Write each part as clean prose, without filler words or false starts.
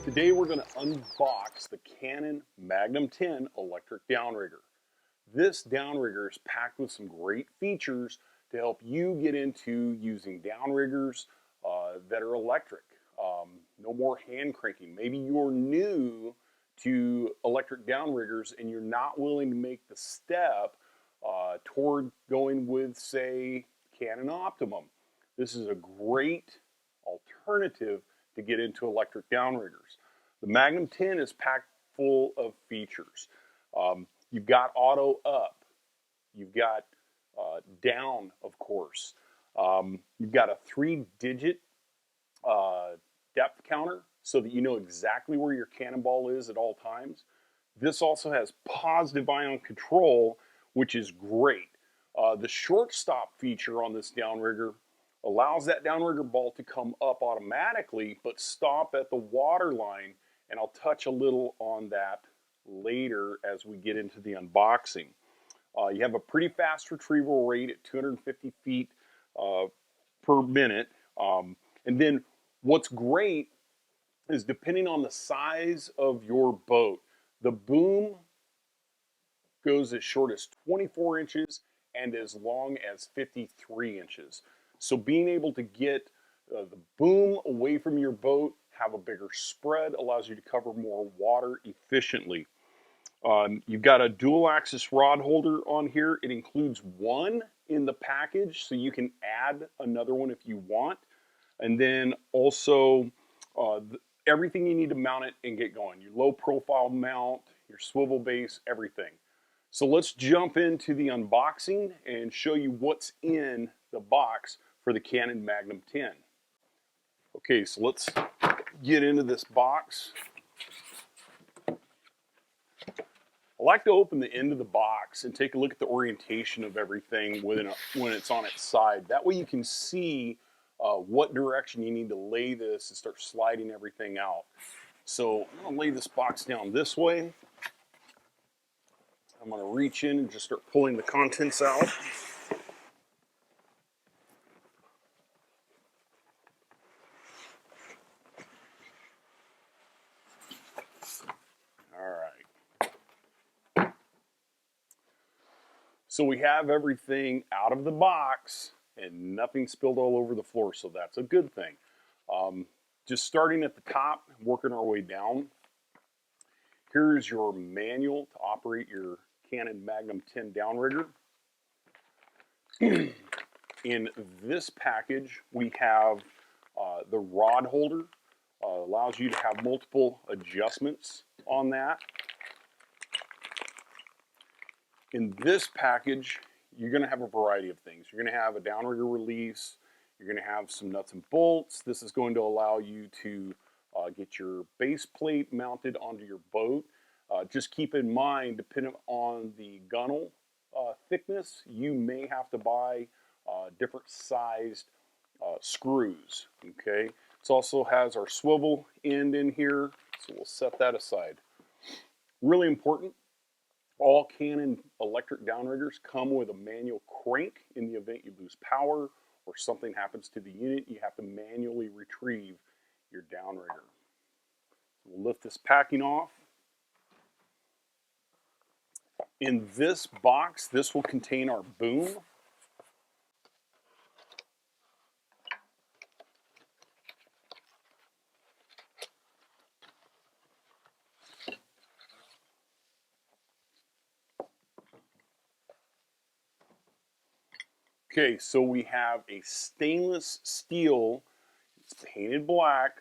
Today we're going to unbox the Cannon Magnum 10 Electric Downrigger. This downrigger is packed with some great features to help you get into using downriggers that are electric. No more hand cranking. Maybe you're new to electric downriggers and you're not willing to make the step toward going with, say, Cannon Optimum. This is a great alternative to get into electric downriggers. The Magnum 10 is packed full of features. You've got auto up. You've got down, of course. You've got a 3-digit depth counter so that you know exactly where your cannonball is at all times. This also has positive ion control, which is great. The short stop feature on this downrigger allows that downrigger ball to come up automatically but stop at the water line, and I'll touch a little on that later as we get into the unboxing. You have a pretty fast retrieval rate at 250 feet per minute. And then what's great is, depending on the size of your boat, the boom goes as short as 24 inches and as long as 53 inches. So being able to get the boom away from your boat, have a bigger spread, allows you to cover more water efficiently. You've got a dual axis rod holder on here. It includes one in the package, so you can add another one if you want. And then also everything you need to mount it and get going. Your low profile mount, your swivel base, everything. So let's jump into the unboxing and show you what's in the box for the Cannon Magnum 10. Okay, so let's get into this box. I like to open the end of the box and take a look at the orientation of everything when it's on its side. That way you can see what direction you need to lay this and start sliding everything out. So I'm going to lay this box down this way. I'm going to reach in and just start pulling the contents out. So we have everything out of the box and nothing spilled all over the floor, so that's a good thing. Just starting at the top, working our way down. Here's your manual to operate your Cannon Magnum 10 downrigger. In this package, we have the rod holder. Allows you to have multiple adjustments on that. In this package, you're going to have a variety of things. You're going to have a downrigger release. You're going to have some nuts and bolts. This is going to allow you to get your base plate mounted onto your boat. Just keep in mind, depending on the gunnel thickness, you may have to buy different sized screws. Okay. It also has our swivel end in here, so we'll set that aside. Really important. All Cannon electric downriggers come with a manual crank. In the event you lose power or something happens to the unit, you have to manually retrieve your downrigger. We'll lift this packing off. In this box, this will contain our boom. Okay, so we have a stainless steel, it's painted black,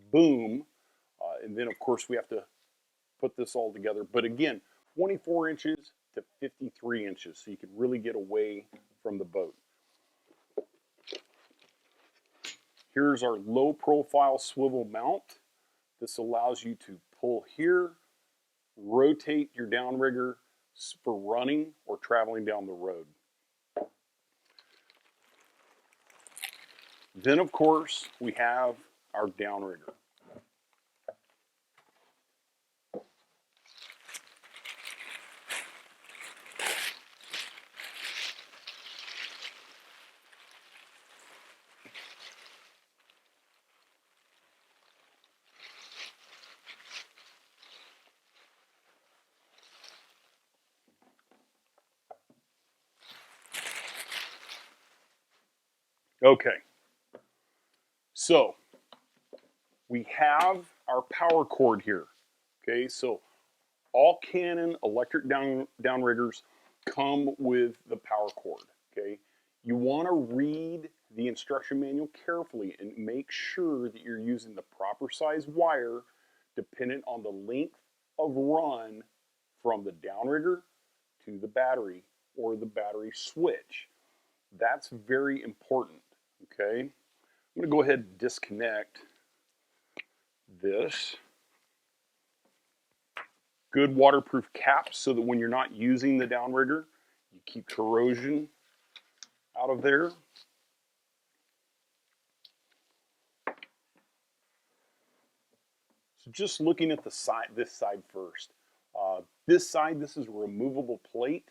boom, and then of course we have to put this all together. But again, 24 inches to 53 inches, so you can really get away from the boat. Here's our low profile swivel mount. This allows you to pull here, rotate your downrigger for running or traveling down the road. Then, of course, we have our downrigger. Okay, so we have our power cord here. Okay, so all Cannon electric downriggers come with the power cord. Okay, you want to read the instruction manual carefully and make sure that you're using the proper size wire dependent on the length of run from the downrigger to the battery or the battery switch. That's very important. Okay, I'm going to go ahead and disconnect this. Good waterproof caps so that when you're not using the downrigger, you keep corrosion out of there. So just looking at the side, this side first. This side, this is a removable plate.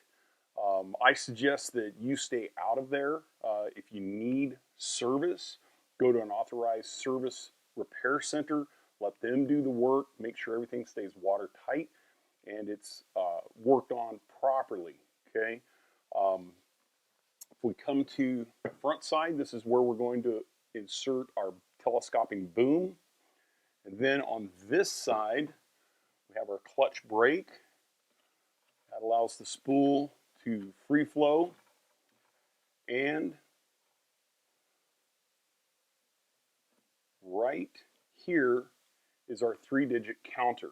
I suggest that you stay out of there. If you need service, go to an authorized service repair center. Let them do the work. Make sure everything stays watertight and it's worked on properly. Okay. If we come to the front side, this is where we're going to insert our telescoping boom. And then on this side, we have our clutch brake. That allows the spool to free flow. And right here is our 3-digit counter.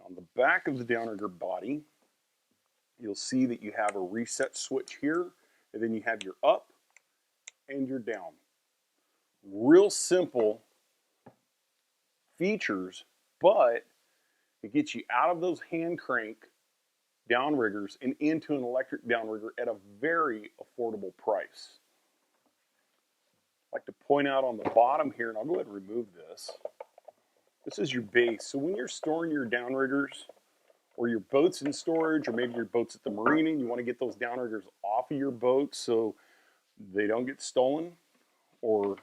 On the back of the downrigger body, you'll see that you have a reset switch here, and then you have your up and your down. Real simple features, but it gets you out of those hand crank downriggers and into an electric downrigger at a very affordable price. I'd like to point out on the bottom here, and I'll go ahead and remove this. This is your base. So when you're storing your downriggers or your boat's in storage, or maybe your boat's at the marina and you want to get those downriggers off of your boat so they don't get stolen or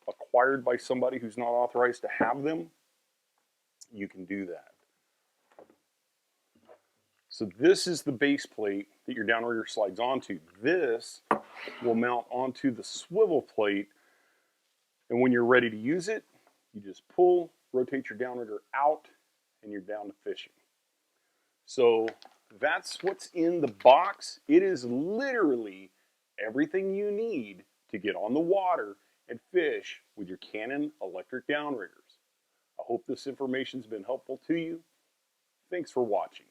acquired by somebody who's not authorized to have them, you can do that. So this is the base plate that your downrigger slides onto. This will mount onto the swivel plate, and when you're ready to use it, you just pull, rotate your downrigger out, and you're down to fishing. So that's what's in the box. It is literally everything you need to get on the water and fish with your Cannon electric downriggers. I hope this information's been helpful to you. Thanks for watching.